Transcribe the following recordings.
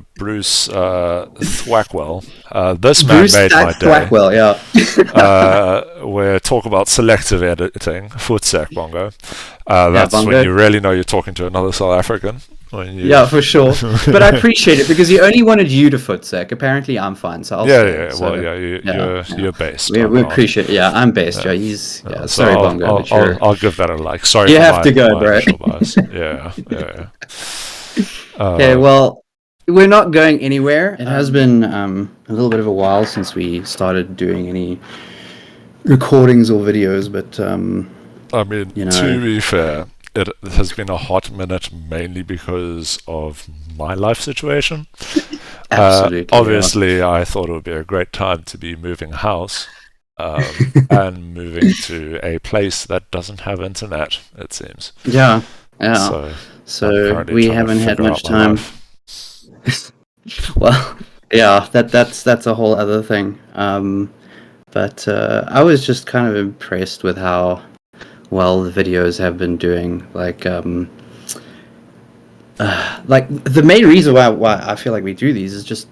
Bruce Thwackwell. This man Bruce made my day. Blackwell, yeah. Where talk about selective editing, footsec Bongo. Yeah, That's Bongo. when you really know you're talking to another South African. When you... Yeah, for sure. But I appreciate it because he only wanted you to footsec. Apparently, I'm fine, so I'll stay. So, you're based. We appreciate. Yeah, I'm based. Yeah, he's. Yeah, So sorry, Bongo, but you're. I'll give that a like. Sorry, You for have my, to go, my bro. initial bias. Yeah. Okay, well, we're not going anywhere. It has been a little bit of a while since we started doing any recordings or videos, but I mean, you know, to be fair, it has been a hot minute mainly because of my life situation. absolutely. Obviously, I thought it would be a great time to be moving house and moving to a place that doesn't have internet, it seems. Yeah. So we haven't had much time. Well, yeah, that's a whole other thing. But I was just kind of impressed with how well the videos have been doing. Like the main reason why I feel like we do these is just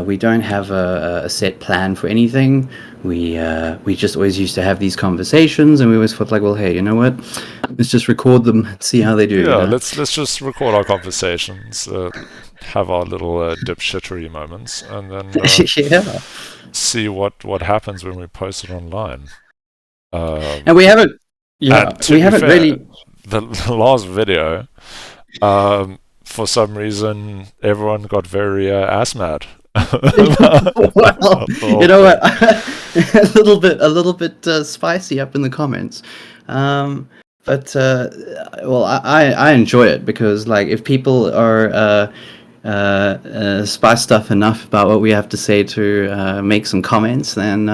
we don't have a set plan for anything. We just always used to have these conversations, and we always felt like, well, hey, you know what? Let's just record them and see how they do. Yeah, you know? let's just record our conversations, have our little dipshittery moments, and then Yeah. see what happens when we post it online. And we haven't. Yeah, and to we be haven't fair, really. The last video, for some reason, everyone got very ass mad. Well, you know what? a little bit spicy up in the comments. But well, I enjoy it because like if people are spiced up enough about what we have to say to make some comments, then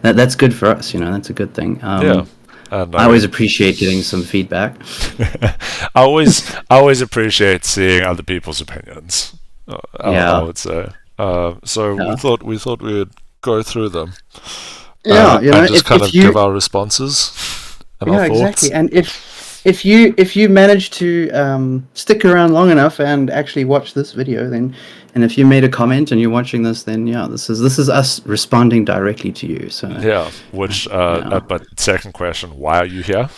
that's good for us. You know, that's a good thing. Yeah. And I always appreciate getting some feedback. I always appreciate seeing other people's opinions. I would say. So we thought we would go through them. Yeah, you know, and just kind of give our responses and our thoughts. Exactly. And if you manage to stick around long enough and actually watch this video, then and if you made a comment and you're watching this, then yeah, this is us responding directly to you. So yeah, which but second question, why are you here?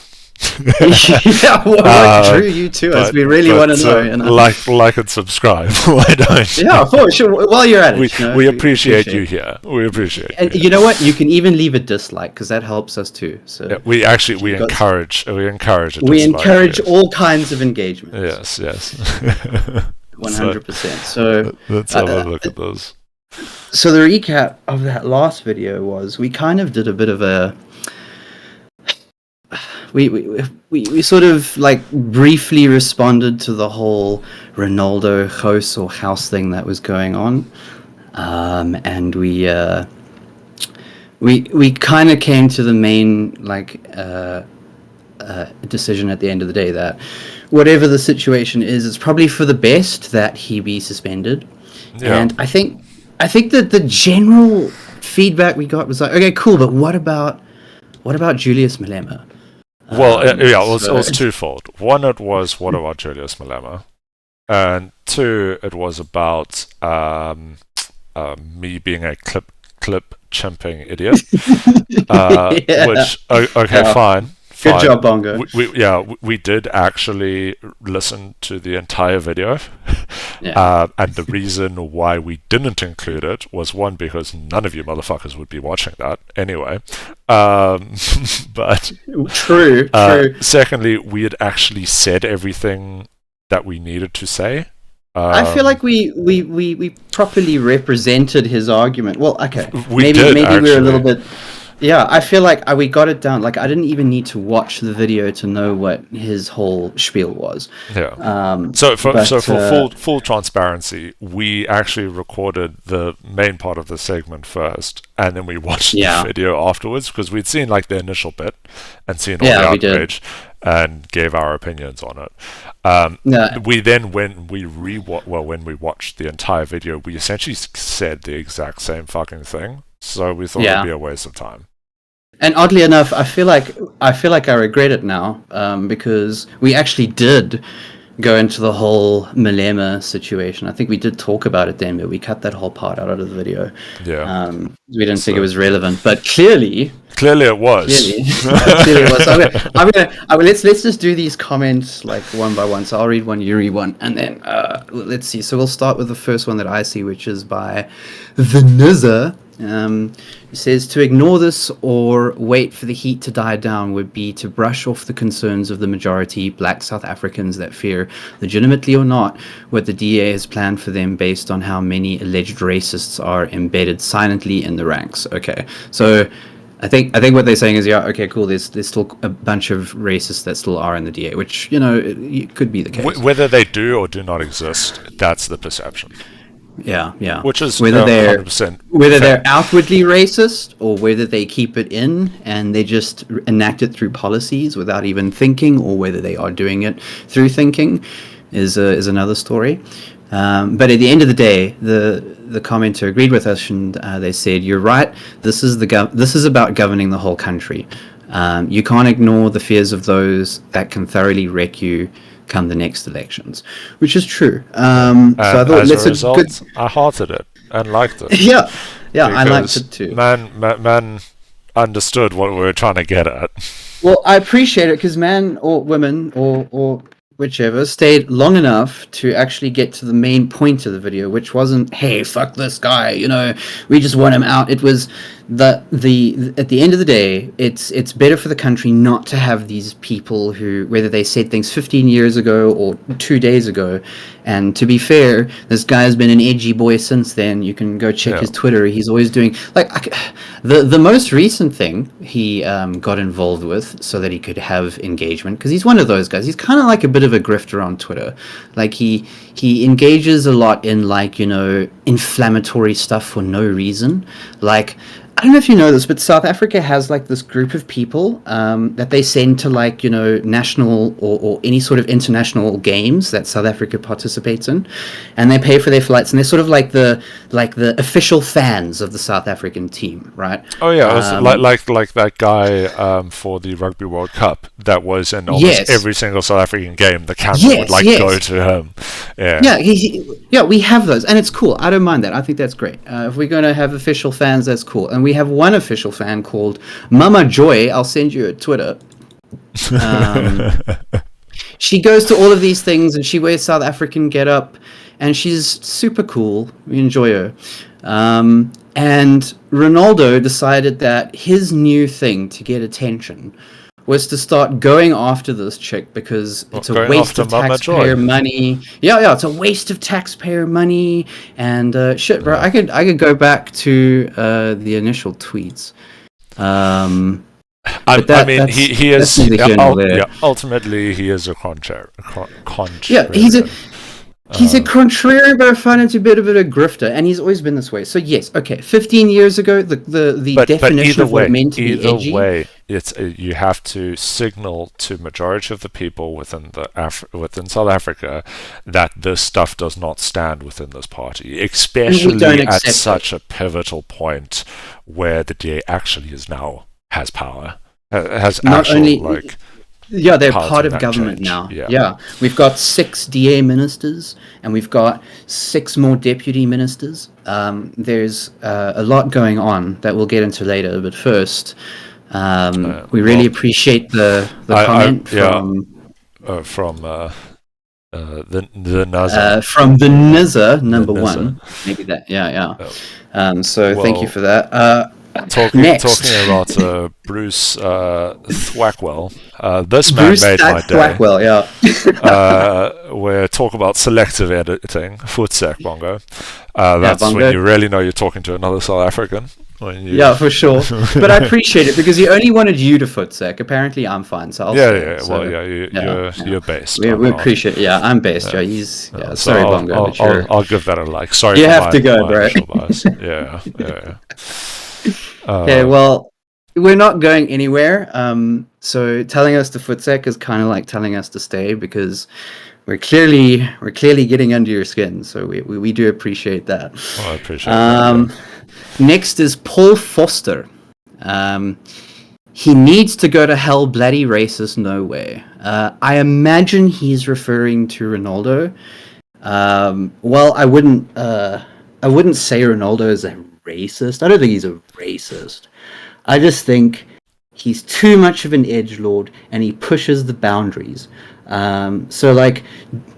Yeah, what drew you to us? We really want to know. You know? Like and subscribe. Why don't you? Yeah, for sure. While you're at it, we appreciate you here. We appreciate. And you know what? You can even leave a dislike because that helps us too. So yeah, we encourage. We encourage all kinds of engagement. Yes. 100%. So let's have a look at those. So the recap of that last video was we kind of did a bit of a. We sort of like briefly responded to the whole Renaldo Gouws or house thing that was going on, and we kind of came to the main decision at the end of the day that whatever the situation is, it's probably for the best that he be suspended. Yeah. And I think that the general feedback we got was like, okay, cool, but what about Julius Malema? Well, it was twofold. One, it was what about Julius Malema, and two, it was about me being a clip chimping idiot. Which okay, fine. Good job, Bongo. We did actually listen to the entire video. And the reason why we didn't include it was one, because none of you motherfuckers would be watching that anyway. But true. Secondly, we had actually said everything that we needed to say. I feel like we properly represented his argument. Well, okay, maybe actually. We're a little bit. Yeah, I feel like we got it down. Like, I didn't even need to watch the video to know what his whole spiel was. Yeah. So for full transparency, we actually recorded the main part of the segment first, and then we watched the video afterwards, because we'd seen like the initial bit and seen all the outrage and gave our opinions on it. We then, when we watched the entire video, we essentially said the exact same fucking thing. So we thought it'd be a waste of time. And oddly enough, I feel like I regret it now, because we actually did go into the whole Malema situation. I think we did talk about it then, but we cut that whole part out of the video. Yeah. We didn't think it was relevant, but clearly it was. Clearly it was. So let's just do these comments like one by one. So I'll read one, you read one, and then let's see. So we'll start with the first one that I see, which is by the Nizza. It says, to ignore this or wait for the heat to die down would be to brush off the concerns of the majority black South Africans that fear, legitimately or not, what the DA has planned for them based on how many alleged racists are embedded silently in the ranks. Okay, so I think what they're saying is, yeah, okay, cool. There's still a bunch of racists that still are in the DA, which, it could be the case. Whether they do or do not exist, that's the perception. Yeah. Which is whether they're 100% they're outwardly racist or whether they keep it in and they just enact it through policies without even thinking, or whether they are doing it through thinking is another story. But at the end of the day, the commenter agreed with us, and they said, "You're right. This is about governing the whole country. You can't ignore the fears of those that can thoroughly wreck you come the next elections," which is true. So I thought, as a result, I hearted it and liked it. Yeah, I liked it too. Man understood what we were trying to get at. Well, I appreciate it because man or woman or whichever stayed long enough to actually get to the main point of the video, which wasn't, hey, fuck this guy, we just want him out. It was at the end of the day, it's better for the country not to have these people who, whether they said things 15 years ago or 2 days ago. And to be fair, this guy has been an edgy boy since then. You can go check his Twitter. He's always doing the most recent thing he got involved with so that he could have engagement, because he's one of those guys. He's kind of like a bit of a grifter on Twitter. Like he engages a lot in inflammatory stuff for no reason. Like, I don't know if you know this, but South Africa has this group of people that they send to national or any sort of international games that South Africa participates in, and they pay for their flights, and they're sort of like the official fans of the South African team, right? Oh yeah, like that guy for the Rugby World Cup that was in almost every single South African game. The camera would go to him. Yeah, we have those, and it's cool. I don't mind that. I think that's great. If we're going to have official fans, that's cool. And we have one official fan called Mama Joy. I'll send you a Twitter. She goes to all of these things and she wears South African getup, and she's super cool. We enjoy her. And Renaldo decided that his new thing to get attention was to start going after this chick because it's a waste of taxpayer money. Yeah, it's a waste of taxpayer money and shit, bro. I could go back to the initial tweets. He is ultimately he is a contrarian. He's a contrarian, but I find him to be a bit of a grifter, and he's always been this way. So yes, okay, 15 years ago, the definition of what it meant to be edgy. Either way, it's you have to signal to majority of the people within South Africa that this stuff does not stand within this party, especially at such a pivotal point where the DA actually has power, has they're part of government now. Yeah, we've got 6 DA ministers, and we've got 6 more deputy ministers. There's a lot going on that we'll get into later, but first, we really appreciate the comment from the Nizza. From the Nizza, number 1. Maybe that, so thank you for that. Talking about Bruce Thwackwell, this man made my day. Thwackwell, Where talk about selective editing, Footsec Bongo. That's Bongo. When you really know you're talking to another South African. Yeah, for sure. But I appreciate it because he only wanted you to Footsec. Apparently, I'm fine. So you're based. We appreciate it. Yeah, I'm based. So sorry, Bongo. I'll give that a like. Sorry, you have to go, bro. Yeah. Okay, well, we're not going anywhere. So telling us to Footsec is kind of like telling us to stay because we're clearly getting under your skin. So we do appreciate that. I appreciate that. Next is Paul Foster. he needs to go to hell, bloody racist, no way. I imagine he's referring to Ronaldo. Well, I wouldn't say Ronaldo is a racist. I don't think he's a racist. I just think he's too much of an edgelord and he pushes the boundaries. So like,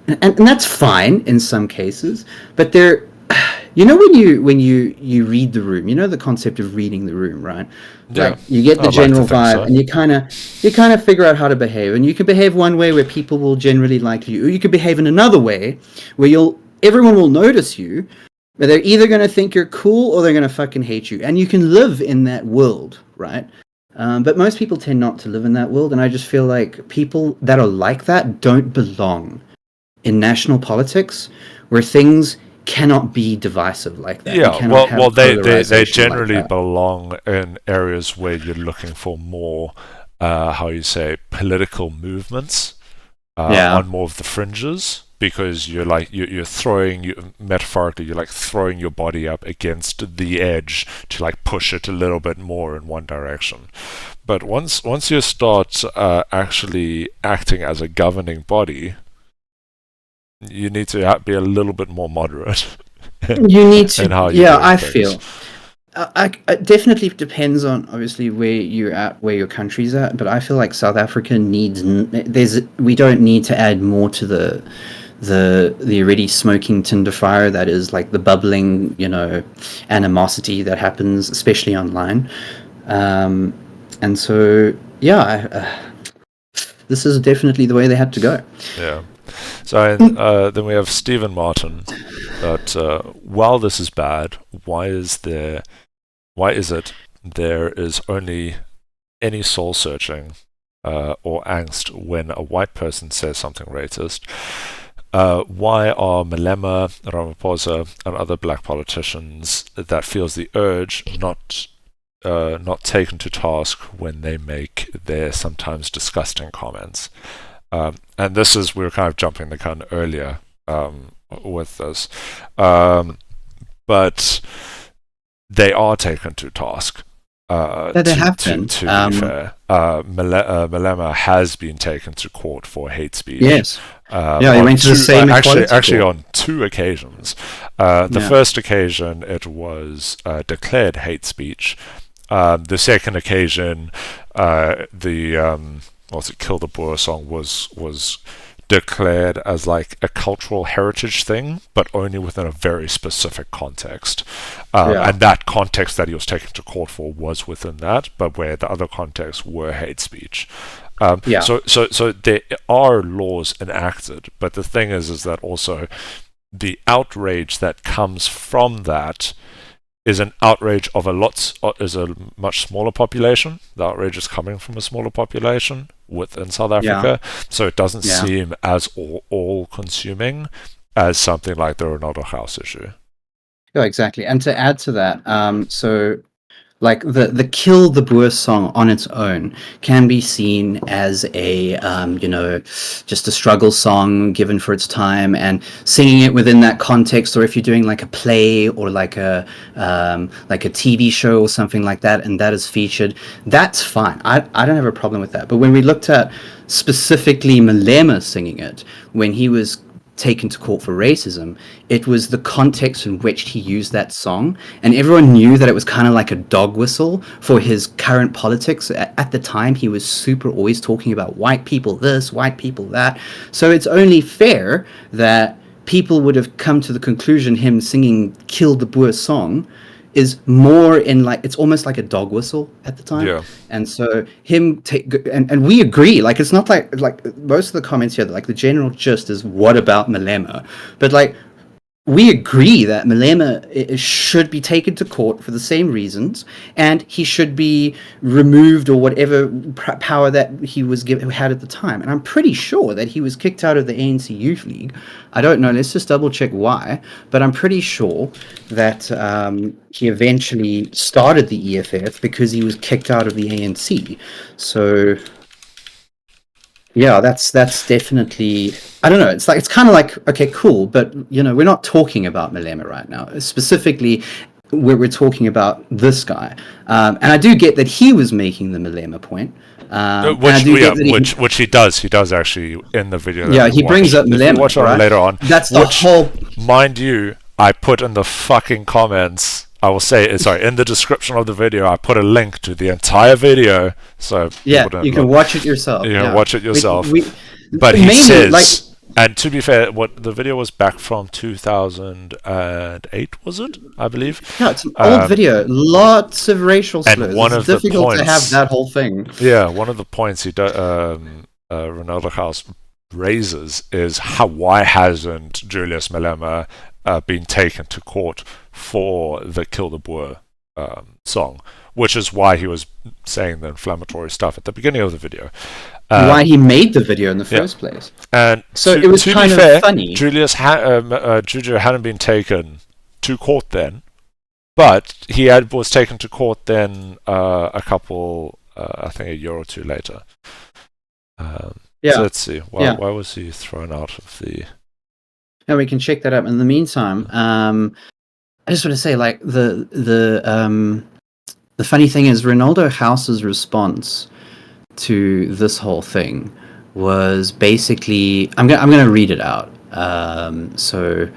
and that's fine in some cases, but there, you know, when you read the room, you know the concept of reading the room, right? Yeah. Like you get the general vibe, and you kind of figure out how to behave, and you can behave one way where people will generally like you, or you could behave in another way where everyone will notice you, but they're either going to think you're cool or they're going to fucking hate you, and you can live in that world, right? But most people tend not to live in that world, and I just feel like people that are like that don't belong in national politics, where things cannot be divisive like that. Yeah, well, they generally like belong in areas where you're looking for more, how you say, political movements, on more of the fringes, because you're throwing, metaphorically, you're like throwing your body up against the edge to like push it a little bit more in one direction. But once you start actually acting as a governing body, you need to be a little bit more moderate. You need to, I feel. It definitely depends on obviously where you're at, where your country's at. But I feel like South Africa we don't need to add more to the already smoking tinder fire that is like the bubbling, animosity that happens, especially online. And so, this is definitely the way they had to go. Yeah. So then we have Stephen Martin. But while this is bad, why is it there is only any soul searching or angst when a white person says something racist? Why are Malema, Ramaphosa, and other black politicians that feels the urge not taken to task when they make their sometimes disgusting comments? And this is, we were kind of jumping the gun earlier with this, but they are taken to task. That they have been. To be fair, Malema has been taken to court for hate speech. Yes. He went to the same actually on 2 occasions. The first occasion it was declared hate speech. The second occasion, Kill the Boer song was declared as like a cultural heritage thing, but only within a very specific context. And that context that he was taken to court for was within that, but where the other contexts were hate speech. So there are laws enacted, but the thing is that also the outrage that comes from that is an outrage of a much smaller population. The outrage is coming from a smaller population within South Africa, so it doesn't seem as all-consuming as something like the Renaldo Gouws issue. Yeah, exactly. And to add to that, so like the Kill the Boer song on its own can be seen as a just a struggle song given for its time, and singing it within that context, or if you're doing like a play or like a TV show or something like that, and that is featured, that's fine. I don't have a problem with that. But when we looked at specifically Malema singing it when he was taken to court for racism, it was the context in which he used that song, and everyone knew that it was kind of like a dog whistle for his current politics. At the time, he was super always talking about white people this, white people that, so it's only fair that people would have come to the conclusion him singing Kill the Boer song is more in like, it's almost like a dog whistle at the time. And so him and we agree, like it's not like most of the comments here, like the general gist is what about Malema, but like we agree that Malema should be taken to court for the same reasons, and he should be removed or whatever power that he had at the time. And I'm pretty sure that he was kicked out of the ANC Youth League. I don't know, let's just double check why, but I'm pretty sure that he eventually started the EFF because he was kicked out of the ANC. So yeah, that's definitely, I don't know, it's kind of like, okay, cool, but we're not talking about Malema right now. Specifically, we're talking about this guy. And I do get that he was making the Malema point. Which he does. He does actually in the video. Yeah, he brings up Malema. If you watch it later on, that's the whole. Mind you, I put in the fucking comments. I will say, sorry, in the description of the video, I put a link to the entire video. So yeah, you can watch it yourself. You can watch it yourself. But he says. And to be fair, what the video was back from 2008, was it? I believe. Yeah, it's an old video. Lots of racial slurs. And one it's difficult to have that whole thing. Yeah, one of the points Renaldo Gouws raises is why hasn't Julius Malema been taken to court for the Kill the Boer song, which is why he was saying the inflammatory stuff at the beginning of the video. Why he made the video in the first place. And so it was kind of funny. Juju hadn't been taken to court then, but he was taken to court then I think a year or two later. So let's see. Why was he thrown out of the... Yeah, we can check that up. In the meantime, I just want to say, like, the funny thing is Renaldo Gouws' response to this whole thing was basically, I'm gonna read it out. So,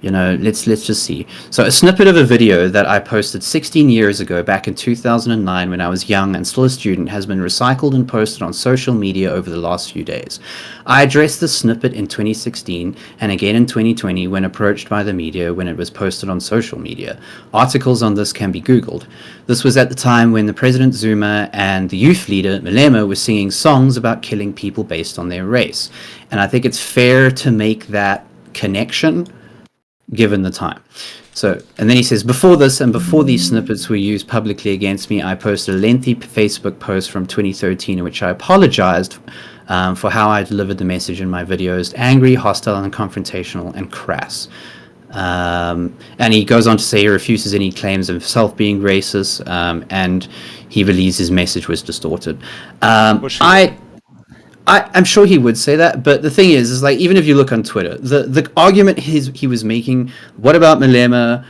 let's just see. So a snippet of a video that I posted 16 years ago, back in 2009, when I was young and still a student, has been recycled and posted on social media over the last few days. I addressed the snippet in 2016 and again in 2020 when approached by the media when it was posted on social media. Articles on this can be Googled. This was at the time when the President Zuma and the youth leader Malema were singing songs about killing people based on their race. And I think it's fair to make that connection given the time. So, and then he says, before this and before these snippets were used publicly against me, I posted a lengthy Facebook post from 2013 in which I apologized for how I delivered the message in my videos, angry, hostile, and confrontational, and crass. And he goes on to say he refuses any claims of himself being racist, and he believes his message was distorted. I'm sure he would say that, but the thing is like, even if you look on Twitter, the argument he was making, what about Malema?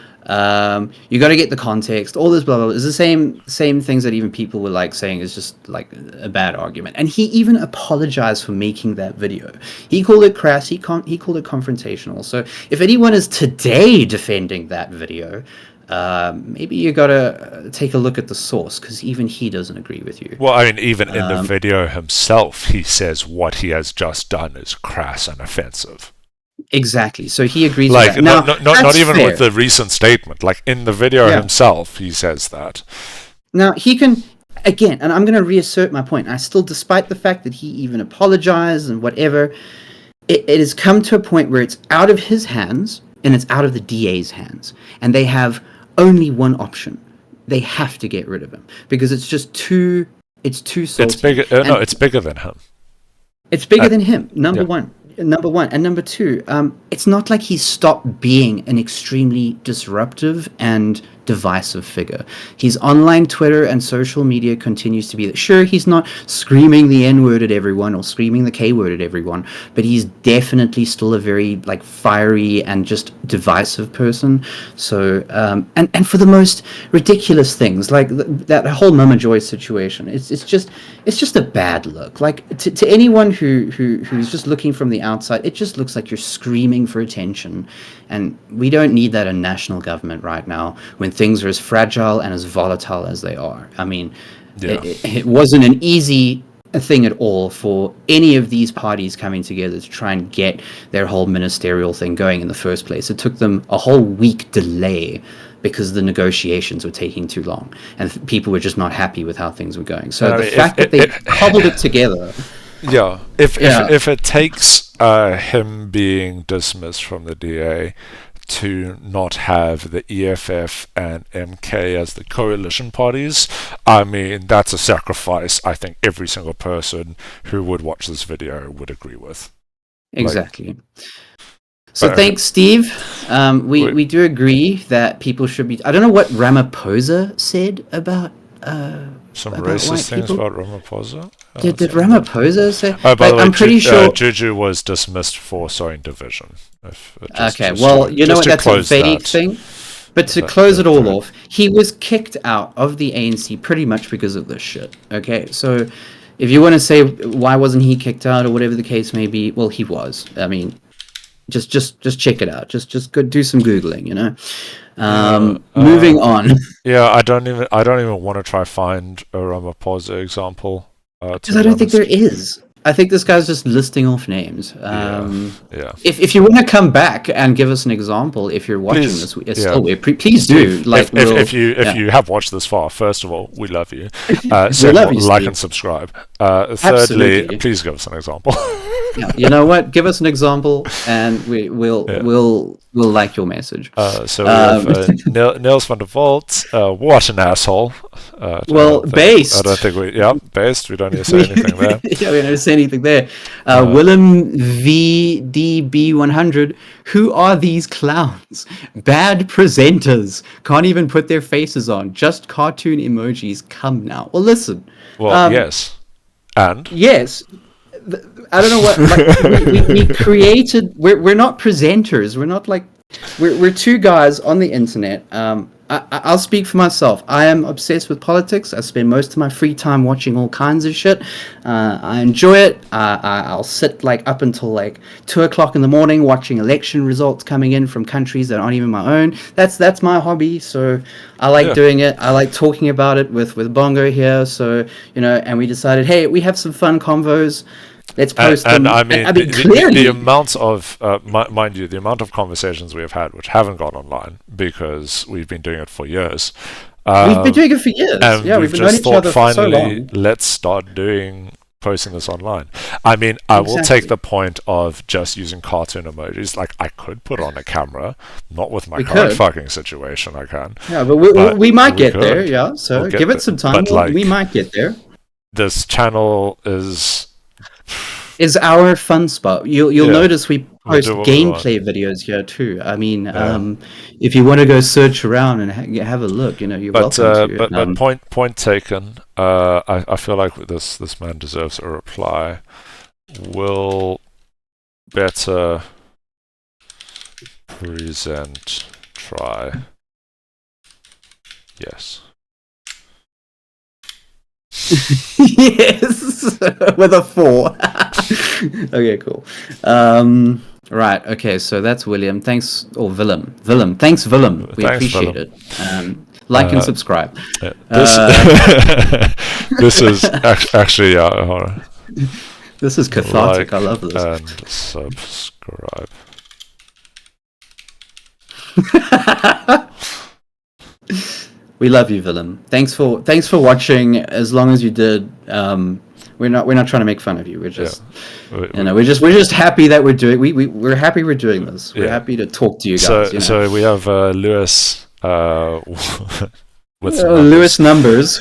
You got to get the context. All this blah blah blah is the same things that even people were like saying is just like a bad argument. And he even apologized for making that video. He called it crass. He called it confrontational. So if anyone is today defending that video, maybe you gotta take a look at the source, because even he doesn't agree with you. Well, I mean, even in the video himself, he says what he has just done is crass and offensive. Exactly. So he agrees with that. Now, not even fair. With the recent statement. Like in the video himself, he says that. Now he can, again, and I'm going to reassert my point. I still, despite the fact that he even apologized and whatever, it has come to a point where it's out of his hands and it's out of the DA's hands, and they have only one option. They have to get rid of him because it's just too. It's too salty. It's bigger. It's bigger than him. It's bigger than him. Number one, and number two. It's not like he's stopped being an extremely disruptive and divisive figure. His online Twitter and social media continues to be that. Sure, he's not screaming the N-word at everyone or screaming the K-word at everyone, but he's definitely still a very like fiery and just divisive person. So and for the most ridiculous things, like that whole Mama Joy situation, it's just a bad look. Like to anyone who's just looking from the outside, it just looks like you're screaming for attention. And we don't need that in national government right now when things are as fragile and as volatile as they are. I mean, it wasn't an easy thing at all for any of these parties coming together to try and get their whole ministerial thing going in the first place. It took them a whole week delay because the negotiations were taking too long and people were just not happy with how things were going. So the fact that they cobbled it together... Yeah, if it takes him being dismissed from the DA to not have the EFF and MK as the coalition parties, I mean, that's a sacrifice I think every single person who would watch this video would agree with. Exactly. So thanks, Steve. We do agree that people should be... I don't know what Ramaphosa said about... some racist things about Ramaphosa? Did Ramaphosa say? Oh, by the way, I'm pretty sure Juju was dismissed for sowing division. Okay, well, you know what? That's a vague thing. But to close it all off, he was kicked out of the ANC pretty much because of this shit. Okay, so if you want to say why wasn't he kicked out or whatever the case may be, well, he was. I mean, just check it out. Just go do some googling. Moving on. Yeah, I don't even want to try find a Ramaphosa example. Because I don't think there is. I think this guy's just listing off names. Yeah. If you want to come back and give us an example, if you're watching this, please do. If you have watched this far, first of all, we love you. Second, like and subscribe. Thirdly, please give us an example. Yeah, you know what? Give us an example, and we'll like your message. So we have Niels van der Volt. What an asshole. Based. I don't think based. We don't need to say anything there. Yeah, we don't need to say anything there. Willem VDB100. Who are these clowns? Bad presenters. Can't even put their faces on. Just cartoon emojis. Come now. Well, listen. Well, yes. And? Yes. I don't know what we created. We're not presenters. We're not like we're two guys on the internet. I'll speak for myself. I am obsessed with politics. I spend most of my free time watching all kinds of shit. I enjoy it. I'll sit up until 2:00 in the morning watching election results coming in from countries that aren't even my own. That's my hobby. So I like doing it. I like talking about it with Bongo here. So and we decided, hey, we have some fun convos. Let's post them. And I mean, the amount of, mind you, the amount of conversations we have had which haven't gone online because we've been doing it for years. We've been doing it for years. And we've been just knowing each other for so long. Let's start posting this online. I mean, I will take the point of just using cartoon emojis. I could put on a camera, not with my current fucking situation. I can. Yeah, but we might get there. Yeah, so give it some time. We might get there. This channel is our fun spot. You'll notice we post gameplay videos here too. I mean, if you want to go search around and have a look, you're welcome to. But point taken. I feel like this man deserves a reply. Will better present try. Yes. Yes, with a 4. Okay, cool. Right. Okay, so that's William. Thanks, or Willem. Thanks, Willem. We appreciate it. Like and subscribe. This is actually hold on. This is cathartic. I love this. And subscribe. We love you, Willem. Thanks for watching. As long as you did, we're not trying to make fun of you. We're just we're just happy that we're doing. We're happy we're doing this. We're happy to talk to you guys. So we have Lewis with Lewis numbers.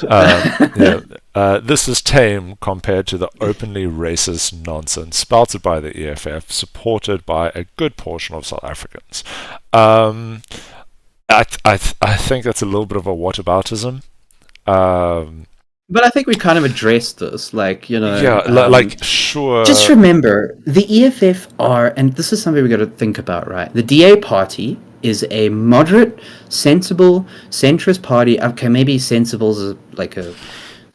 This is tame compared to the openly racist nonsense spouted by the EFF, supported by a good portion of South Africans. I think that's a little bit of a whataboutism. But I think we kind of addressed this, sure. Just remember, the EFF are, and this is something we got to think about, right? The DA party is a moderate, sensible, centrist party. Okay, maybe sensible is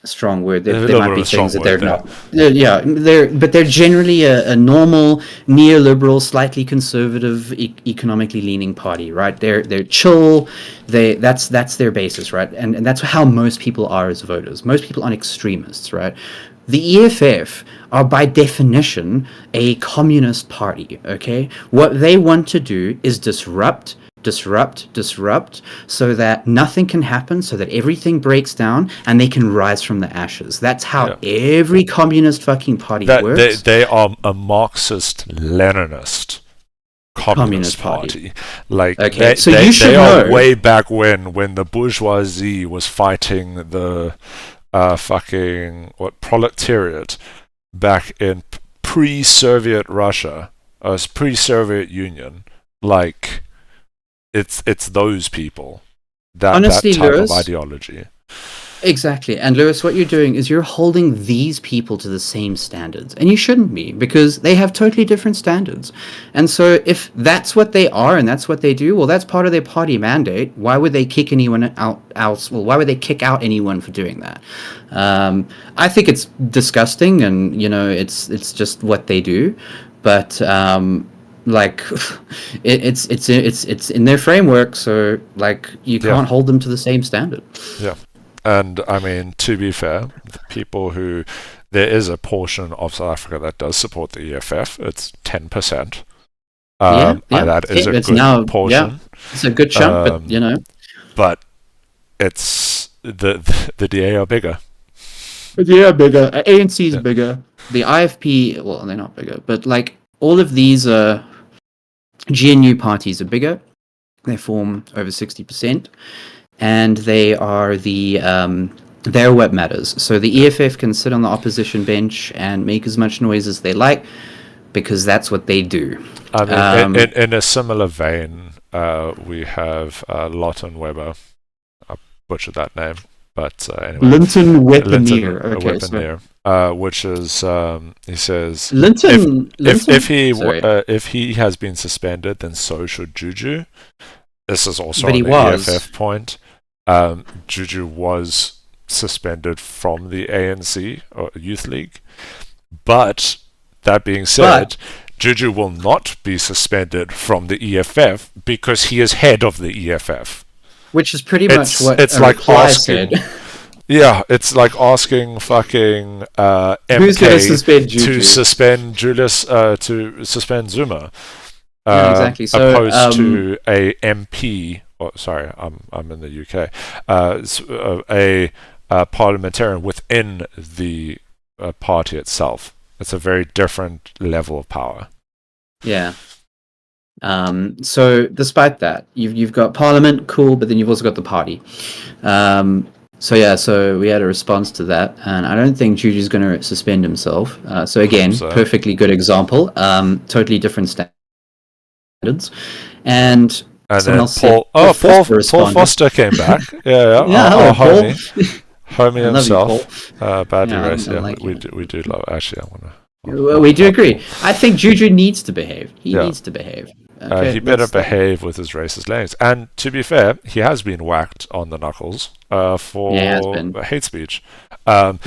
a strong word. There might be things that they're not. They're generally a normal, neoliberal, slightly conservative, economically leaning party, right? They're chill. That's their basis, right? And that's how most people are as voters. Most people aren't extremists, right? The EFF are by definition a communist party, okay? What they want to do is disrupt, so that nothing can happen, so that everything breaks down and they can rise from the ashes. That's how every communist fucking party works. They are a Marxist-Leninist communist party. They are way back when the bourgeoisie was fighting the proletariat back in pre-Soviet Russia, pre-Soviet Union, It's those people. Honestly, that type of ideology. Exactly. And Lewis, what you're doing is you're holding these people to the same standards. And you shouldn't be, because they have totally different standards. And so if that's what they are and that's what they do, well, that's part of their party mandate. Why would they kick anyone out? Well, why would they kick out anyone for doing that? I think it's disgusting, and it's just what they do. But like it's in their framework, so like you can't hold them to the same standard. Yeah. And I mean, to be fair, there is a portion of South Africa that does support the EFF. It's 10%. And that is a good portion. Yeah, it's a good chunk, but But it's the DA are bigger. The DA are bigger. ANC is bigger. The IFP, well, they're not bigger, but like all of these GNU parties are bigger. They form over 60%. And they are they're what matters. So the EFF can sit on the opposition bench and make as much noise as they like, because that's what they do. I mean, in a similar vein, we have Lawton Webber. I butchered that name, but anyway. Linton Weaponeer. Which is, he says, Linton, if he has been suspended, then so should Juju. This is also on the EFF point. Juju was suspended from the ANC or Youth League, but that being said, Juju will not be suspended from the EFF because he is head of the EFF, which is pretty much what it's like asking. Yeah, it's like asking fucking MK to suspend Julius to suspend Zuma. Exactly. So, opposed to a MP. Oh, sorry, I'm in the UK. A parliamentarian within the party itself. It's a very different level of power. Yeah. So despite that, you've got Parliament, cool, but then you've also got the party. So we had a response to that, and I don't think Juju's going to suspend himself. So again, perfectly good example. Totally different standards, and then Paul Foster came back. Hello, Paul. Homie himself. Badly racist. We do love. Actually, I want to. We do agree. I think Juju needs to behave. He needs to behave. Okay, he better behave with his racist language. And to be fair, he has been whacked on the knuckles for hate speech. And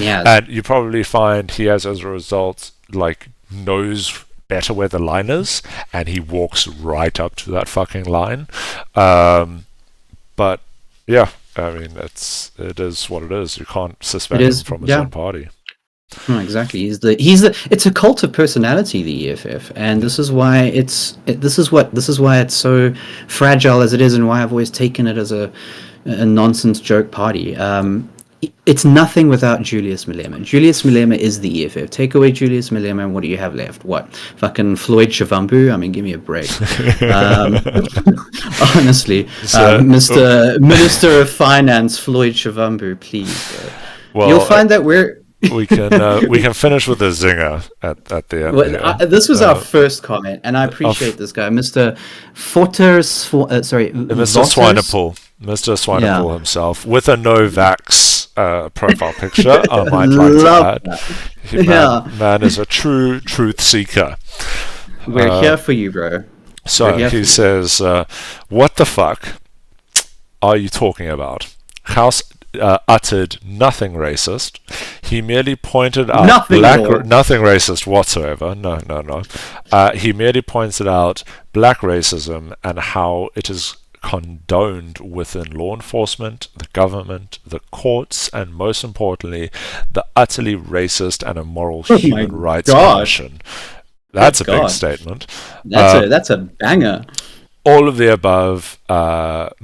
you probably find he has, as a result, like knows better where the line is, and he walks right up to that fucking line. But yeah, I mean, it is what it is. You can't suspend him from his own party. Oh, exactly. It's a cult of personality, the EFF, and this is why it's so fragile as it is, and why I've always taken it as a nonsense joke party. It's nothing without Julius Malema. Julius Malema is the EFF. Take away Julius Malema, and what do you have left? What? Fucking Floyd Shivambu? I mean, give me a break. Honestly, Mr. Minister of Finance Floyd Shivambu, please. Well, you'll find that we can finish with a zinger at the end. Well, this was our first comment, and I appreciate this guy, Mr. Mr. Swinepool himself, with a no-vax profile picture. I might like to add. Man is a true truth seeker. We're here for you, bro. So he says, "What the fuck are you talking about? House uttered nothing racist. He merely pointed out nothing racist whatsoever. No. He merely pointed out black racism and how it is condoned within law enforcement, the government, the courts, and most importantly, the utterly racist and immoral Human Rights Commission." That's a big statement. That's a banger. All of the above, mannered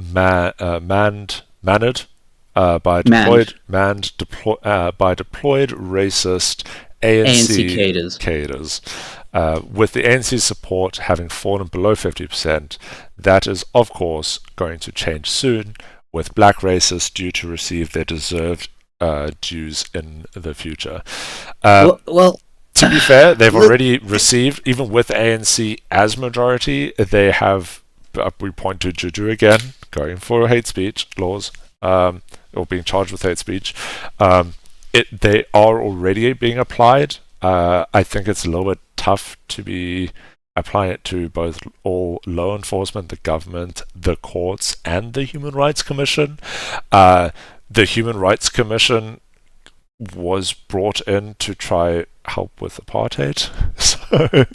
by deployed racist ANC cadres. With the ANC's support having fallen below 50%, that is, of course, going to change soon, with black racists due to receive their deserved dues in the future. To be fair, they've already received, even with ANC as majority, we point to Juju again, going for hate speech laws. or being charged with hate speech. They are already being applied. I think it's a little bit tough to be applying it to both all law enforcement, the government, the courts, and the Human Rights Commission. The Human Rights Commission was brought in to try help with apartheid. So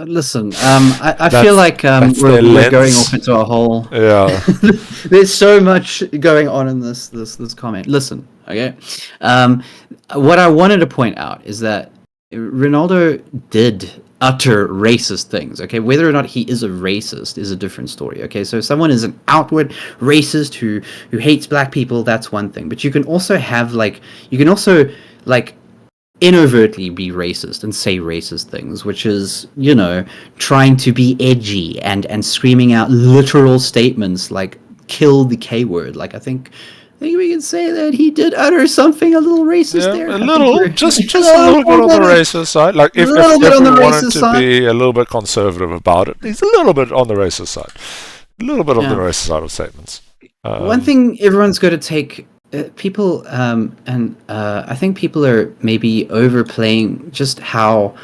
listen, I feel like we're going off into a whole. Yeah. There's so much going on in this comment. Listen, okay. What I wanted to point out is that Renaldo did utter racist things. Okay, whether or not he is a racist is a different story. Okay, so if someone is an outward racist who hates black people, that's one thing. But you can also have inadvertently be racist and say racist things, which is, trying to be edgy and screaming out literal statements like kill the K word. Like I think we can say that he did utter something a little racist there. A little, just a little bit on the racist side. Like if we wanted to be a little bit conservative about it, he's a little bit on the racist side. A little bit on the racist side of statements. One thing everyone's got to take people, I think people are maybe overplaying just how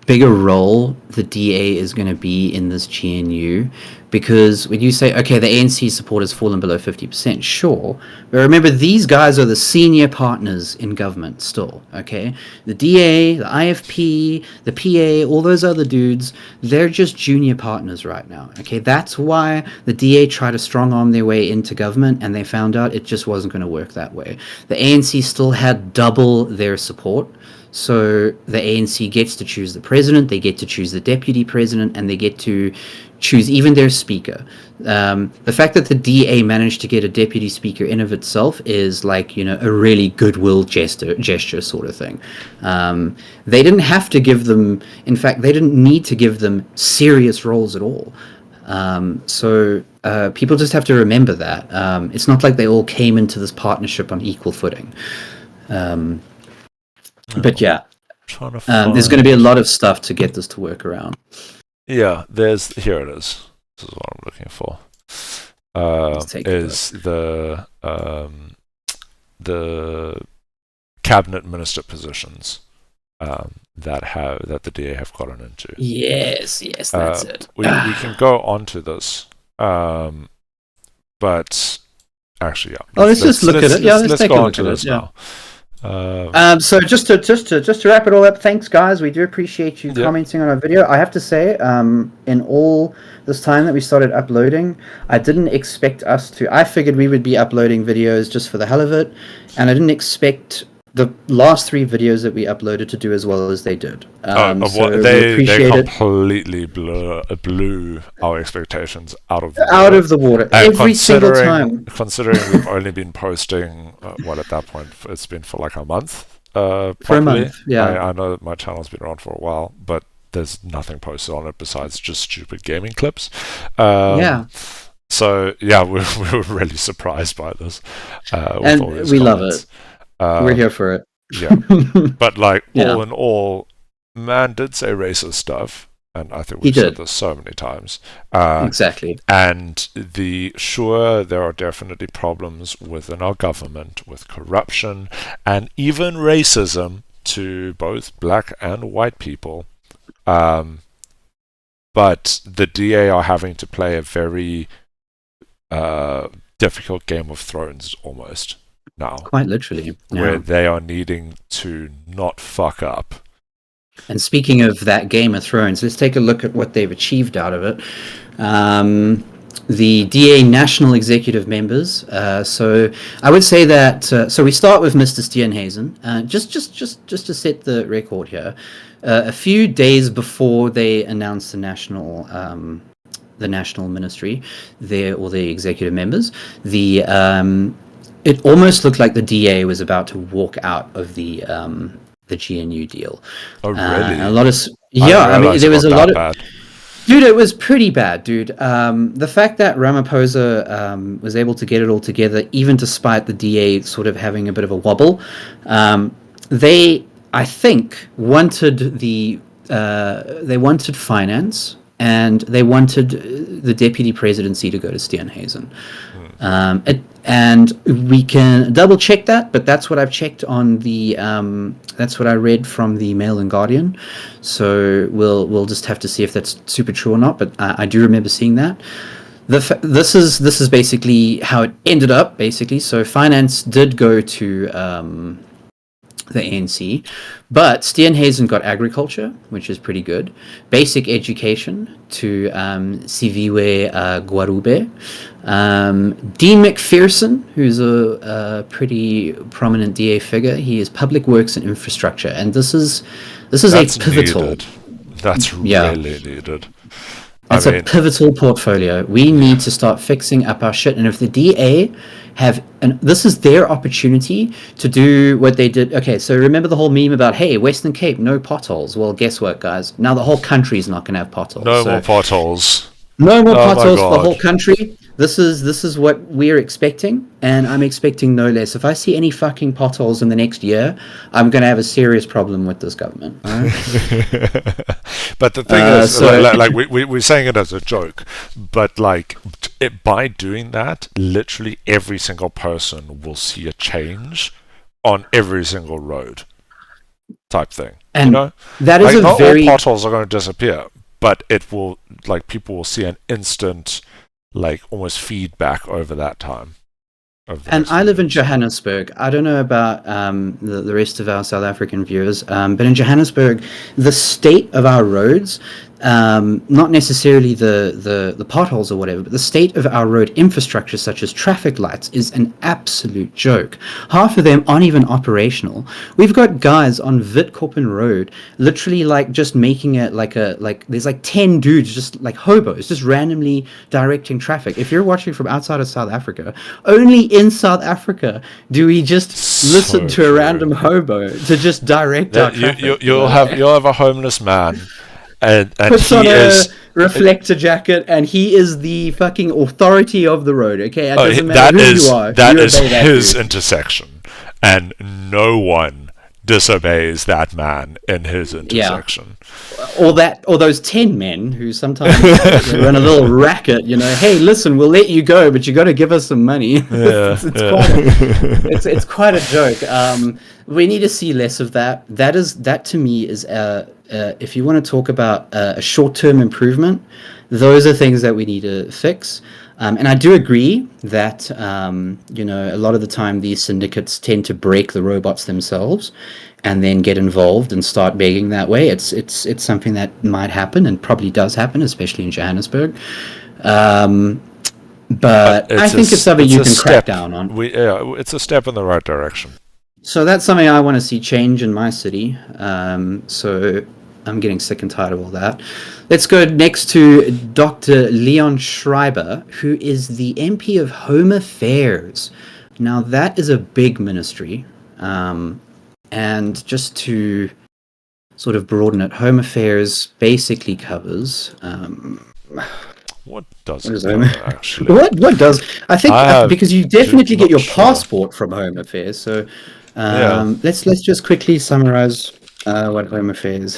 big a role the DA is going to be in this GNU, because when you say, okay, the ANC support has fallen below 50%, sure, but remember, these guys are the senior partners in government still, okay? The DA, the IFP, the PA, all those other dudes, they're just junior partners right now, okay? That's why the DA tried to strong-arm their way into government, and they found out it just wasn't going to work that way. The ANC still had double their support. So the ANC gets to choose the president, they get to choose the deputy president, and they get to choose even their speaker. The fact that the DA managed to get a deputy speaker in of itself is like, a really goodwill gesture sort of thing. They didn't have to give them, in fact, they didn't need to give them serious roles at all. So people just have to remember that. It's not like they all came into this partnership on equal footing. But yeah, there's going to be a lot of stuff to get this to work around. Yeah, here it is. This is what I'm looking for. Is the cabinet minister positions that the DA have gotten into? Yes, that's it. We can go on to this, but actually, yeah. Let's just look at it. Yeah, let's take a look at it now. So just to wrap it all up, thanks guys, we do appreciate you commenting on our video. I have to say, in all this time that we started uploading, I didn't expect I figured we would be uploading videos just for the hell of it, and I didn't expect the last 3 videos that we uploaded to do as well as they did. They completely blew our expectations out of the water every single time. Considering we've only been posting, at that point it's been for like a month. For a month, yeah. I know that my channel's been around for a while, but there's nothing posted on it besides just stupid gaming clips. So yeah, we were really surprised by this. And we love it. We're here for it. Yeah. But all in all, man did say racist stuff, and I think we've said this so many times. Exactly. And there are definitely problems within our government with corruption and even racism to both black and white people. But the DA are having to play a very difficult Game of Thrones almost now. Quite literally. Where they are needing to not fuck up. And speaking of that Game of Thrones, let's take a look at what they've achieved out of it. The DA national executive members. So I would say that. So we start with Mr. Steenhuisen. Just to set the record here. A few days before they announced the national ministry, the executive members, it almost looked like the DA was about to walk out of the GNU deal. Oh, really? A lot of there was a lot of bad. Dude, it was pretty bad, dude. The fact that Ramaphosa was able to get it all together, even despite the DA sort of having a bit of a wobble, they, I think, wanted finance and they wanted the deputy presidency to go to Steenhuisen. And we can double check that, but that's what I've checked on the. That's what I read from the Mail and Guardian. So we'll just have to see if that's super true or not. But I do remember seeing that. This is basically how it ended up. Basically, so finance did go to the ANC, but Steenhuisen got agriculture, which is pretty good. Basic education to Siviwe Gwarube. Dean McPherson, who's a pretty prominent DA figure, he is public works and infrastructure, and this is a pivotal. Needed. That's really needed. It's a pivotal portfolio. We need to start fixing up our shit. And if the DA and this is their opportunity to do what they did. Okay, so remember the whole meme about, hey, Western Cape, no potholes. Well, guess what, guys? Now the whole country is not going to have potholes. No more potholes. No more potholes for the whole country. This is what we're expecting, and I'm expecting no less. If I see any fucking potholes in the next year, I'm going to have a serious problem with this government. All right? But the thing is, we're saying it as a joke, but by doing that, literally every single person will see a change on every single road, type thing. And that is not all potholes are going to disappear, but it will, people will see an instant, almost feedback over that time. And I live in Johannesburg. I don't know about the rest of our South African viewers, but in Johannesburg, the state of our roads, not necessarily the potholes or whatever, but the state of our road infrastructure, such as traffic lights, is an absolute joke. Half of them aren't even operational. We've got guys on Witkoppen Road, literally just making it there's 10 dudes, just hobos, just randomly directing traffic. If you're watching from outside of South Africa, only in South Africa do we just listen to a random hobo to just direct our traffic. You'll have a homeless man. And puts on a reflector jacket, and he is the fucking authority of the road. Okay, it doesn't matter who you are. That is his intersection, and no one disobeys that man in his intersection. Yeah. Or those 10 men who sometimes run a little racket. Hey, listen, we'll let you go, but you got to give us some money. It's quite a joke. We need to see less of that. That to me is if you want to talk about a short-term improvement, those are things that we need to fix. And I do agree that a lot of the time these syndicates tend to break the robots themselves and then get involved and start begging that way. It's something that might happen and probably does happen, especially in Johannesburg. But I think it's something you can crack down on. It's a step in the right direction. So that's something I want to see change in my city. So I'm getting sick and tired of all that. Let's go next to Dr. Leon Schreiber, who is the MP of Home Affairs. Now, that is a big ministry. And just to sort of broaden it, Home Affairs basically covers... what does it cover, actually? What does? I think because you definitely get your passport from Home Affairs. So let's just quickly summarize what Home Affairs.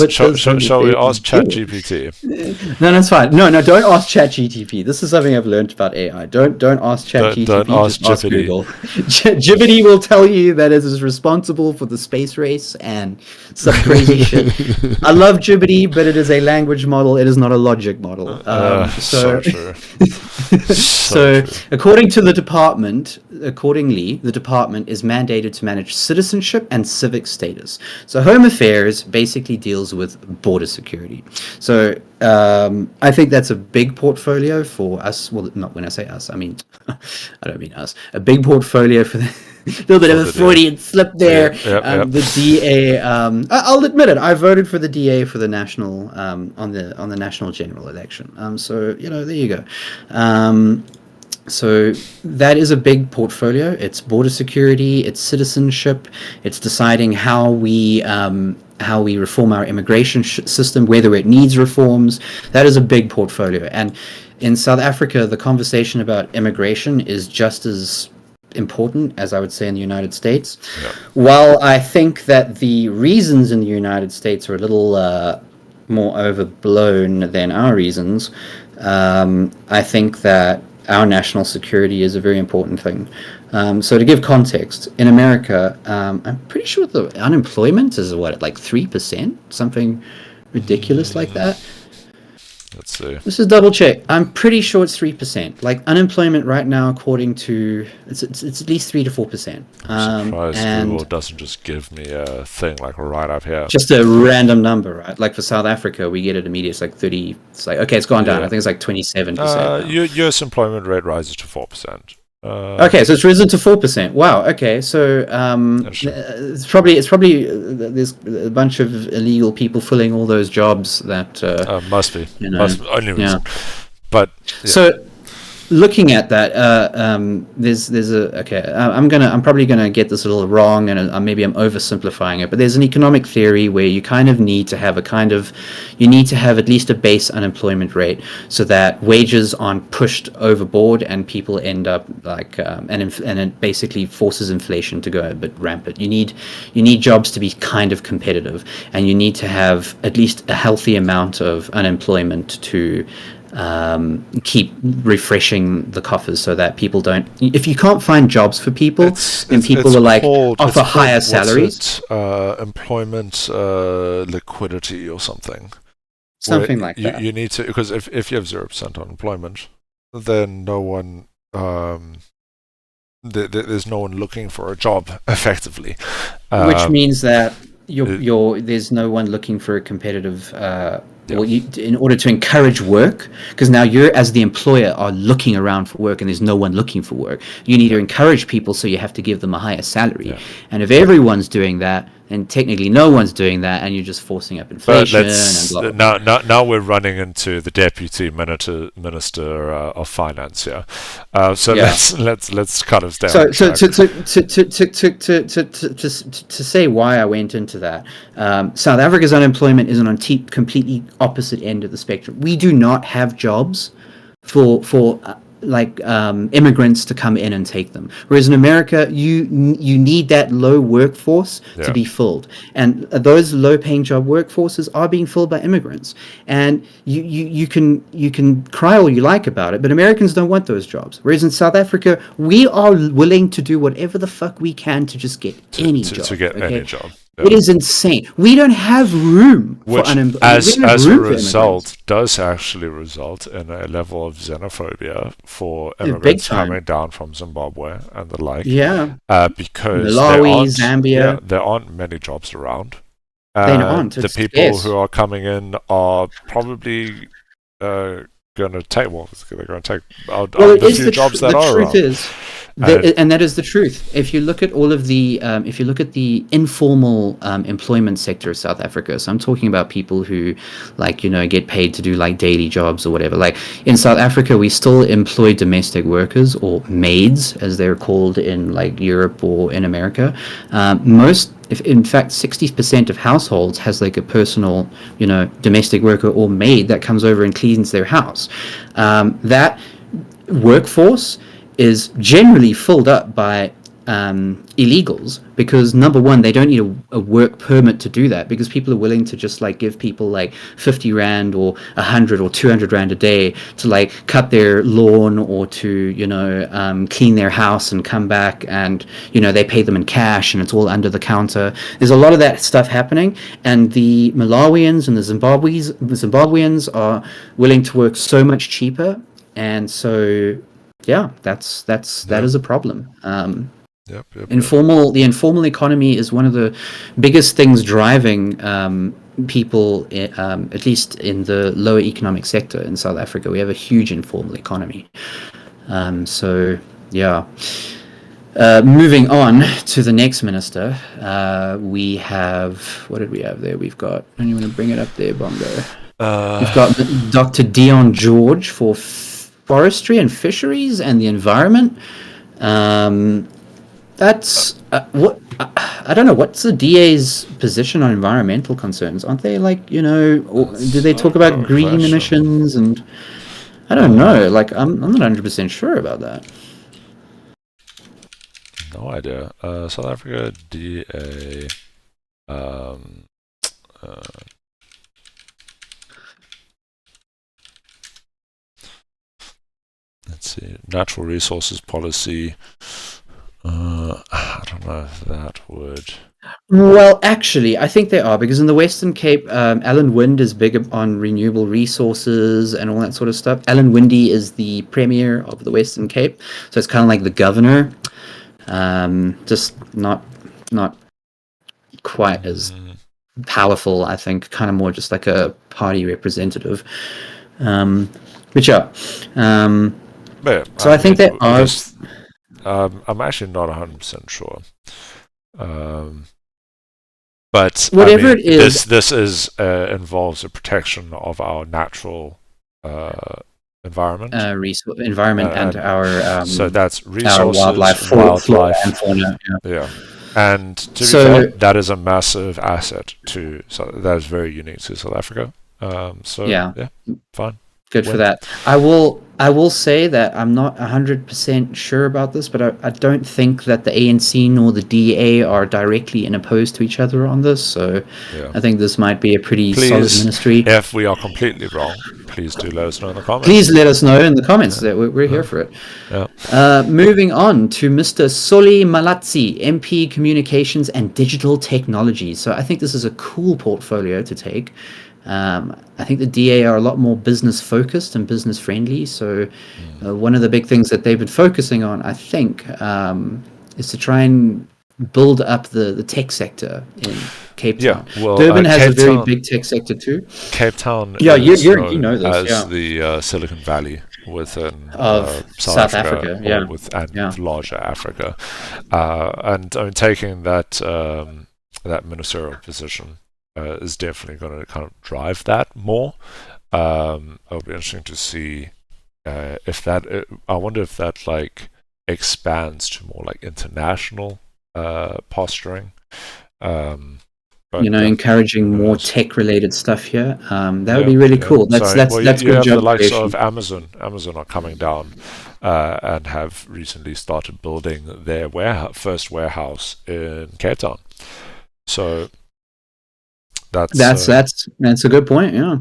Shall we ask ChatGPT? No, that's fine. No, don't ask ChatGPT. This is something I've learned about AI. Don't ask ChatGPT. Don't ask just ask Google. Jibbity will tell you that it is responsible for the space race and some crazy shit. I love Jibbity, but it is a language model. It is not a logic model. So true. So according to the department, the department is mandated to manage citizenship and civic status. So Home Affairs basically deals with border security. So I think that's a big portfolio for us. Well, not when I say us, I mean, I don't mean us. A big portfolio for the little bit of a Freudian slip there. The DA. I'll admit it. I voted for the DA for the national on the national general election. So there you go. So that is a big portfolio. It's border security, it's citizenship, it's deciding how we reform our immigration system, whether it needs reforms. That is a big portfolio. And in South Africa, the conversation about immigration is just as important as I would say in the United States. While I think that the reasons in the United States are a little more overblown than our reasons, I think that our national security is a very important thing. So to give context, in America, I'm pretty sure the unemployment is like 3%, something ridiculous like that. Let's see. This is double check. I'm pretty sure it's 3%. Like unemployment right now, according to it's at least 3 to 4%. I'm surprised Google doesn't just give me a thing like right up here. Just a random number, right? Like for South Africa, we get it immediately. It's like 30. It's like okay, it's gone down. I think it's like 27%. U.S. employment rate rises to 4%. Okay, so it's risen to 4%. Wow. Okay, so it's probably there's a bunch of illegal people filling all those jobs that must be only reason. But so looking at that, I'm probably gonna get this a little wrong, and maybe I'm oversimplifying it. But there's an economic theory where you kind of need to have at least a base unemployment rate so that wages aren't pushed overboard and people end up like and it basically forces inflation to go a bit rampant. You need jobs to be kind of competitive, and you need to have at least a healthy amount of unemployment to keep refreshing the coffers so that people don't. If you can't find jobs for people, then people will like offer higher salaries. Employment liquidity or something. Something like that. You need to, because if you have 0% unemployment, then no one there's no one looking for a job effectively. Which means that there's no one looking for a competitive. In order to encourage work, because now you as the employer are looking around for work and there's no one looking for work, you need to encourage people, so you have to give them a higher salary. And if everyone's doing that, then technically no one's doing that, and you're just forcing up inflation. But now we're running into the deputy minister of finance here. Let's kind of stay on track. To say why I went into that, South Africa's unemployment is on completely opposite end of the spectrum. We do not have jobs for immigrants to come in and take them. Whereas in America, you need that low workforce to be filled, and those low-paying job workforces are being filled by immigrants. And you can cry all you like about it, but Americans don't want those jobs. Whereas in South Africa, we are willing to do whatever the fuck we can to just get any job. Any job. It is insane. We don't have room for unemployment. As a result, does actually result in a level of xenophobia for immigrants coming down from Zimbabwe and the like. Because Malawi, Zambia. There aren't many jobs around. They aren't. The people who are coming in are probably going to take. Well, they're going to take the few jobs that are around. And that is the truth. If you look at all of the, informal employment sector of South Africa, so I'm talking about people who, get paid to do daily jobs or whatever. Like in South Africa, we still employ domestic workers, or maids, as they're called in Europe or in America. In fact, 60% of households has a personal, domestic worker or maid that comes over and cleans their house. That workforce is generally filled up by illegals, because number one, they don't need a work permit to do that, because people are willing to just give people 50 rand or 100 or 200 rand a day to cut their lawn or to clean their house and come back, and they pay them in cash and it's all under the counter. There's a lot of that stuff happening, and the Malawians and the Zimbabweans are willing to work so much cheaper, and so that is a problem. The informal economy is one of the biggest things driving people, at least in the lower economic sector in South Africa. We have a huge informal economy. Moving on to the next minister, we have, what did we have there? We've got, and you want to bring it up there, Bongo? We've got Dr. Dion George for forestry and fisheries and the environment. That's what I don't know. What's the DA's position on environmental concerns? Aren't they or do they talk about green emissions? And I don't know. I'm not 100% sure about that. No idea. South Africa DA. let's see, natural resources policy. I don't know if that would. Well, actually, I think they are, because in the Western Cape, Alan Wind is big on renewable resources and all that sort of stuff. Alan Winde is the premier of the Western Cape, so it's kind of like the governor, just not quite as powerful, I think, kind of more just like a party representative. But yeah, so I think there are. I'm actually not 100% sure. But whatever it is, this involves a protection of our natural environment, and our so that's resources, our wildlife, flora and fauna. Yeah. And to be fair, that is a massive asset to. So that is very unique to South Africa. Yeah, fine. Good for that. I will say that I'm not 100% sure about this, but I don't think that the ANC nor the DA are directly opposed to each other on this. So I think this might be a pretty solid ministry. If we are completely wrong, please do let us know in the comments. Please let us know in the comments. That we're here for it. Yeah. Moving on to Mr. Soli Malatsi, MP Communications and Digital Technology. So I think this is a cool portfolio to take. I think the DA are a lot more business focused and business friendly. So one of the big things that they've been focusing on, I think, is to try and build up the tech sector in Cape Town. Yeah, well, Durban has a very big tech sector too. Cape Town is you know this, as the Silicon Valley within South Africa, and larger Africa. And taking that ministerial position is definitely going to kind of drive that more. It'll be interesting to see if that. I wonder if that like expands to more like international posturing. But, encouraging more tech-related stuff here. That would be really cool. That's you have the likes of Amazon. Amazon are coming down and have recently started building their first warehouse in Cape Town. So. That's a good point. Yeah.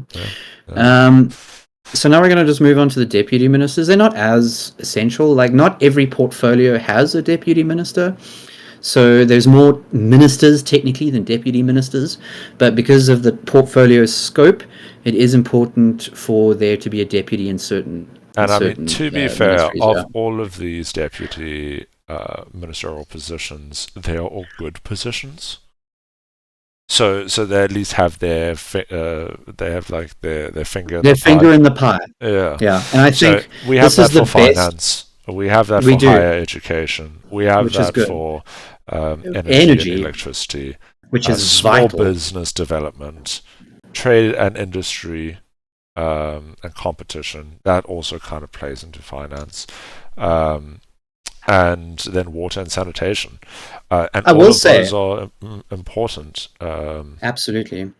So now we're going to just move on to the deputy ministers. They're not as essential. Like, not every portfolio has a deputy minister. So there's more ministers technically than deputy ministers, but because of the portfolio scope, it is important for there to be a deputy in certain. And I mean, to be fair, of all of these deputy ministerial positions, they are all good positions. So they at least have their they have like their finger in the pie. Yeah. And I think we have that for finance. We have that for higher education. We have that for energy and electricity, which is small vital. Business development, trade and industry, and competition. That also kind of plays into finance. And then water and sanitation. And all of those are important. Absolutely.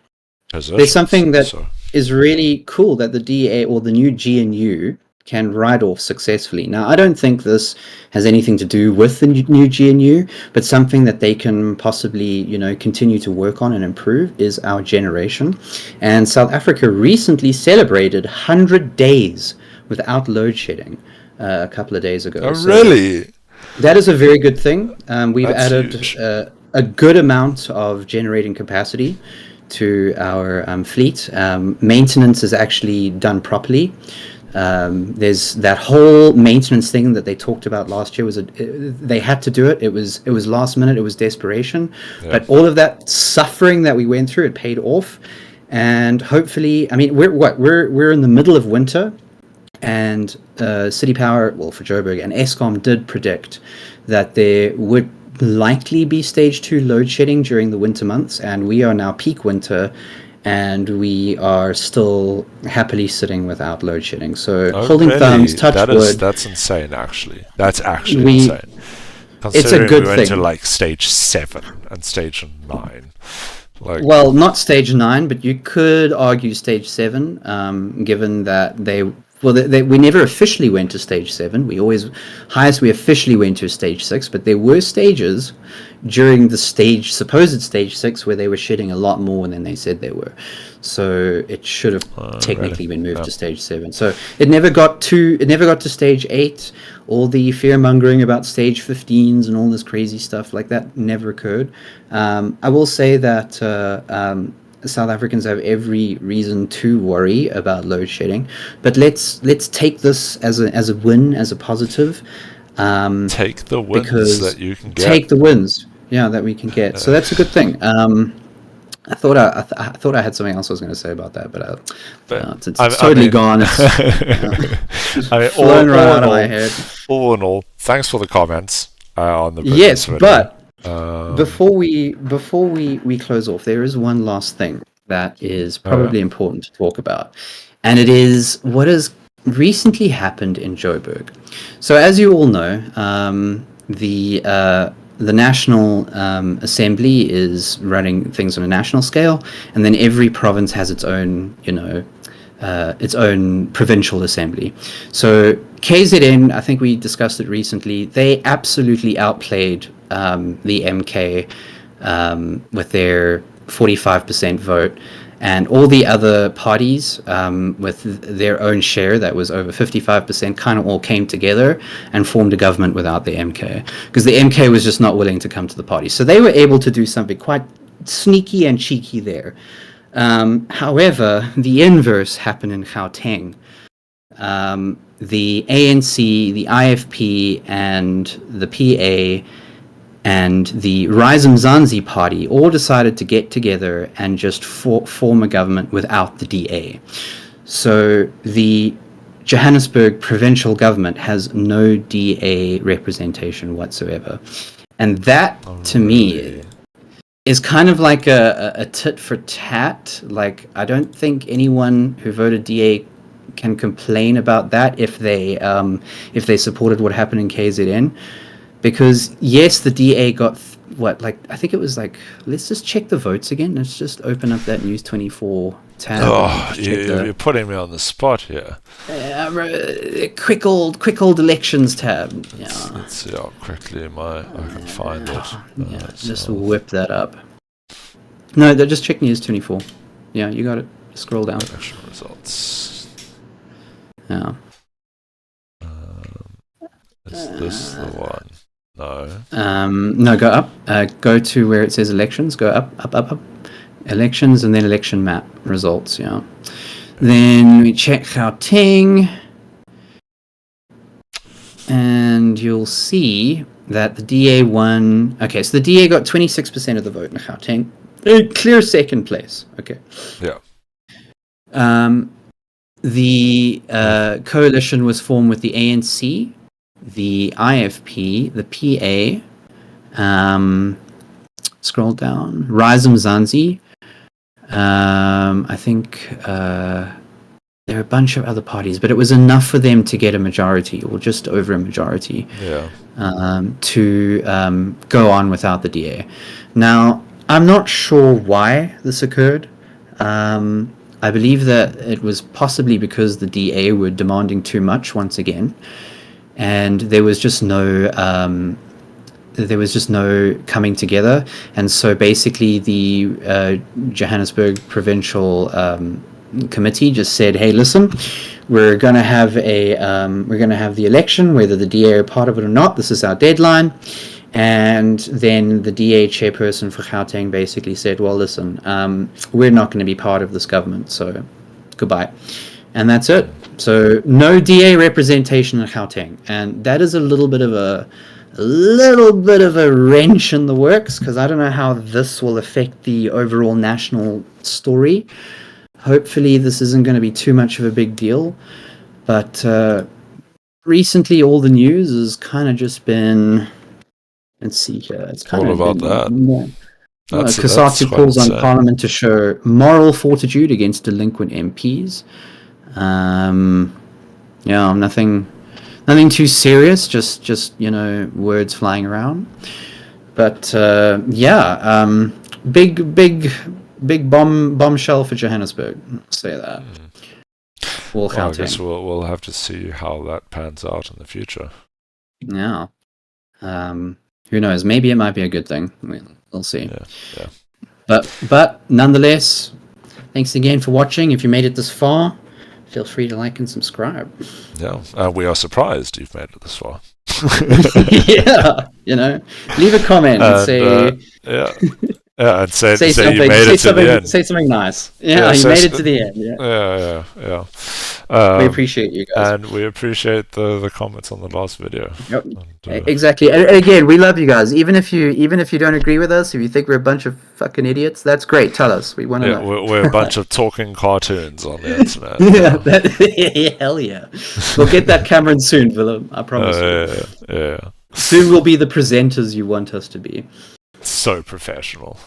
There's something that is really cool that the DA or the new GNU can ride off successfully. Now, I don't think this has anything to do with the new GNU, but something that they can possibly, continue to work on and improve is our generation. And South Africa recently celebrated 100 days without load shedding. A couple of days ago. Oh, really? That is a very good thing. We've added a good amount of generating capacity to our fleet. Maintenance is actually done properly. There's that whole maintenance thing that they talked about last year. They had to do it. It was last minute. It was desperation. Yeah. But all of that suffering that we went through, it paid off. And hopefully, I mean, we're in the middle of winter. And City Power, for Joburg, and Eskom did predict that there would likely be stage 2 load shedding during the winter months, and we are now peak winter, and we are still happily sitting without load shedding. So holding thumbs, touch wood. That's insane, actually. That's actually insane. It's a good we thing. Went to like stage 7 and stage 9. Not stage 9, but you could argue stage 7, given that they well, we never officially went to stage 7. Highest we officially went to stage 6, but there were stages during the supposed stage 6 where they were shedding a lot more than they said they were. So it should have technically been moved to stage 7. So it never got to stage 8. All the fear mongering about stage 15s and all this crazy stuff like that never occurred. I will say that South Africans have every reason to worry about load shedding, but let's take this as a win, as a positive. Take the wins that you can get. Take the wins, that we can get. So that's a good thing. I thought I had something else I was going to say about that, but it's totally gone. It's flown right out of my head. All in all, thanks for the comments on the yes, video. But before we close off, there is one last thing that is probably important to talk about, and it is what has recently happened in Joburg. So, as you all know, the National Assembly is running things on a national scale, and then every province has its own, its own provincial assembly. So KZN, I think we discussed it recently, they absolutely outplayed the MK with their 45% vote, and all the other parties with their own share that was over 55% kind of all came together and formed a government without the MK, because the MK was just not willing to come to the party. So they were able to do something quite sneaky and cheeky there. However, the inverse happened in Gauteng. The ANC, the IFP, and the PA and the Rise Mzansi party all decided to get together and just form a government without the DA. So the Johannesburg provincial government has no DA representation whatsoever. And that, to me, is kind of like a tit for tat. Like, I don't think anyone who voted DA can complain about that if they supported what happened in KZN. Because, yes, the DA got, I think it was let's just check the votes again. Let's just open up that News 24 tab. Oh, you're putting me on the spot here. Quick old elections tab. Let's see how quickly I can find it. Just whip that up. No, just check News 24. Yeah, you got it. Scroll down. Election results. Yeah. Is this the one? No. No, go up. Go to where it says elections. Go up. Elections, and then election map results. Yeah. Then we check Gauteng, and you'll see that the DA won. Okay, so the DA got 26% of the vote in Gauteng. A clear second place. Okay. Yeah. The coalition was formed with the ANC, the IFP, the PA, scroll down, Rise Mzansi. I think there are a bunch of other parties, but it was enough for them to get a majority, or just over a majority, to go on without the DA. Now, I'm not sure why this occurred. I believe that it was possibly because the DA were demanding too much once again, and there was just no coming together. And so basically the Johannesburg provincial committee just said, hey, listen, we're going to have the election, whether the DA are part of it or not. This is our deadline. And then the DA chairperson for Gauteng basically said, well, listen, we're not going to be part of this government, so goodbye. And that's it. So no DA representation in Gauteng. And that is a little bit of a wrench in the works, because I don't know how this will affect the overall national story. Hopefully this isn't going to be too much of a big deal. But recently all the news has kind of just been... Let's see here. It's kind all of about that. Kasatu calls on Parliament to show moral fortitude against delinquent MPs. Nothing too serious. Just words flying around. But big bombshell for Johannesburg. I'll say that. I guess we'll have to see how that pans out in the future. Yeah. Who knows? Maybe it might be a good thing. We'll see. Yeah. But nonetheless, thanks again for watching. If you made it this far, feel free to like and subscribe. Yeah, we are surprised you've made it this far. Yeah, leave a comment and say. And say something, you made it to the end. Say something nice. Yeah, you made it to the end. Yeah. We appreciate you guys. And we appreciate the comments on the last video. Yep. Exactly. And again, we love you guys. Even if you don't agree with us, if you think we're a bunch of fucking idiots, that's great. Tell us. We want to know. We're a bunch of talking cartoons on the internet. Hell yeah. We'll get that Cameron soon, Willem. I promise you. Yeah. Soon we'll be the presenters you want us to be. So professional.